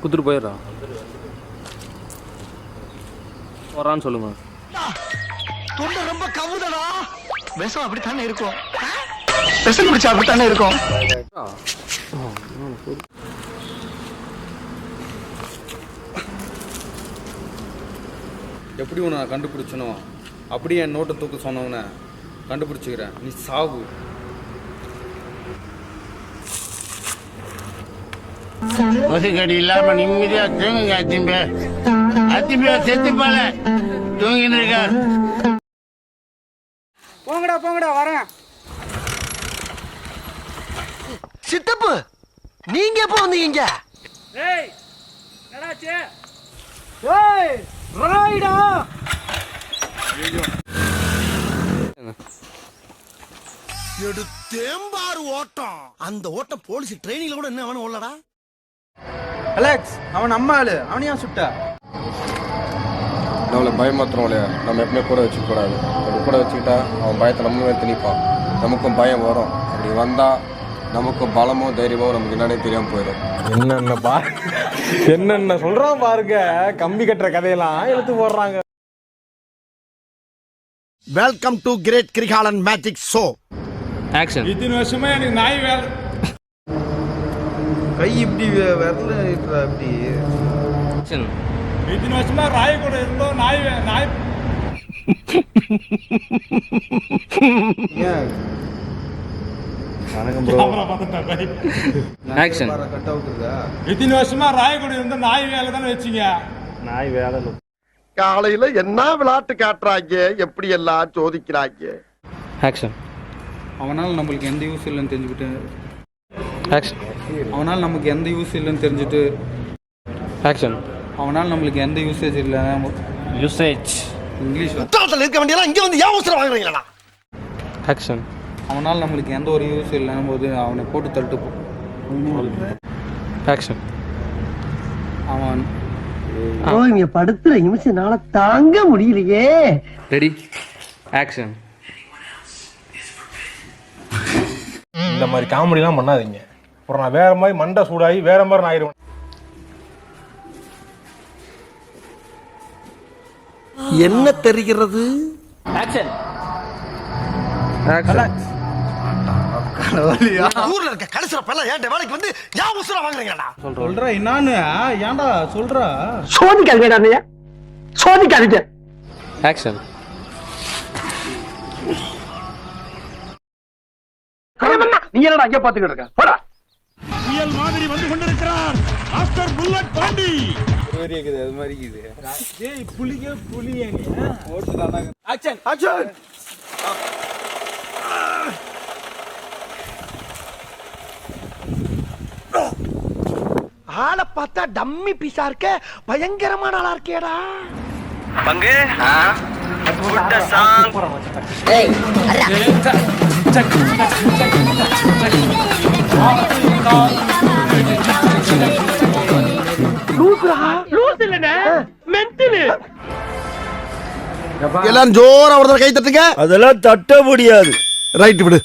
குத்துட்டு போயிடுறா வரான்னு சொல்லுங்க. தொண்டை ரொம்ப கவுதடா. விஷம் அப்படித்தானே இருக்கும். விஷம் குடிச்சா அப்படித்தானே இருக்கும். எப்படி உன்னை கண்டுபிடிச்சனோ அப்படியே என் நோட்டை தூக்க சொன்னவனை கண்டுபிடிச்சிக்கிறேன். நீ சாவு. கொசுக்கடி இல்லாம நிம்மதியா தூங்குங்க. அத்திம்பே செத்து போல தூங்கின்னு இருக்கா. போங்கடா வரேன். சித்தப்பு நீங்க எப்ப வந்தீங்க? ஏய் என்னடாச்சு? ஏய் ராய்டா. எடுத்தேம்பாரு ஓட்டம். அந்த ஓட்டம் போலீஸ் ட்ரெயினிங்ல கூட என்ன அவன ஓடலடா. அலெக்ஸ் அவன் நம்ம ஆளு. அவனையா சுட்ட? நம்மளை பயமாத்திரம் இல்லையா? நம்ம எப்பவுமே கூட வச்சுக்கூடாது. அப்படி கூட வச்சுக்கிட்டா அவன் பயத்தை நம்ம திணிப்பான். நமக்கும் பயம் வரும். அப்படி வந்தா நமக்கும் பலமோ தைரியமோ நமக்கு என்னன்னே தெரியாம போயிடும். என்னென்ன சொல்றான் பாருங்க. கம்பி கட்டுற கதையெல்லாம் எடுத்து போடுறாங்க. Welcome to great Kirikalan magic show. Action. இத்தனை வருஷமா எனக்கு நாய் வேலை. கை இப்படி வரல இப்படி. ஆக்ஷன். இத்தனை வருஷமா ராய் கூட இருந்தோம். நாய் ஆக்ஷன். இத்தனை வருஷமா ராய் கூட இருந்தோம். நாய் வேலை தானே வச்சீங்க. நாய் வேலை காலையில என்ன விளையாட்டு காட்டுறாங்க, எப்படி எல்லாம் சோதிக்கிறாங்க. ஆக்ஷன். அவனால் நம்மளுக்கு எந்த யூஸ் இல்லைன்னு தெரிஞ்சுக்கிட்டு ஆக்ஷன். அவனால் நமக்கு எந்த யூஸ் இல்லைன்னு தெரிஞ்சுட்டு ஆக்ஷன். அவனால் நம்மளுக்கு எந்த யூசேஜ் இல்லை. யூசேஜ். இங்கிலீஷ் உத்தரத்துல இருக்க வேண்டியதெல்லாம் இங்க வந்து ஏன் அவசரம் வாங்குறீங்களா? ஆக்ஷன். அவனால் நம்மளுக்கு எந்த ஒரு யூஸ் இல்லைன்னும் போது அவனை போட்டு தள்ளிட்டு போ. ஆக்ஷன். அவன் இங்க படுத்துற நிமிஷம்னால தாங்க முடியலையே. ரெடி. ஆக்ஷன். இந்த மாதிரி காமெடிலாம் பண்ணாதீங்க. அப்புறம் நான் வேற மாதிரி மண்டை சூடாகி வேற மாதிரி நான் ஆயிடுவேன். என்ன தெரிகிறது? ஆக்ஷன். ஊர்ல இருக்க கடைசில பல்ல ஏன் வேலைக்கு வந்து ஏன் அவசரம் வாங்குறீங்களா? சொல்றா என்னான்னு ஏன்டா சொல்றா? சோதிக்காதீங்க. சோதிக்காதீங்க. ஆக்ஷன். நீ என்னடா அங்க பாத்துக்கிட்டு இருக்க? போடா. புயல் மாதிரி வந்து கொண்டிருக்கிறார் மாஸ்டர் புல்லட் பாண்டி. அது மாதிரி இது. ஏய் புலியே நீ. Action action. ஆளை பார்த்தா டம்மி பீஸா இருக்க. பயங்கரமான ஆளா இருக்கேடா. பங்கு எல்லாரும் ஜோரா ஒரு கை தட்டுங்க. அதெல்லாம் தட்ட முடியாது. ரைட் விடு.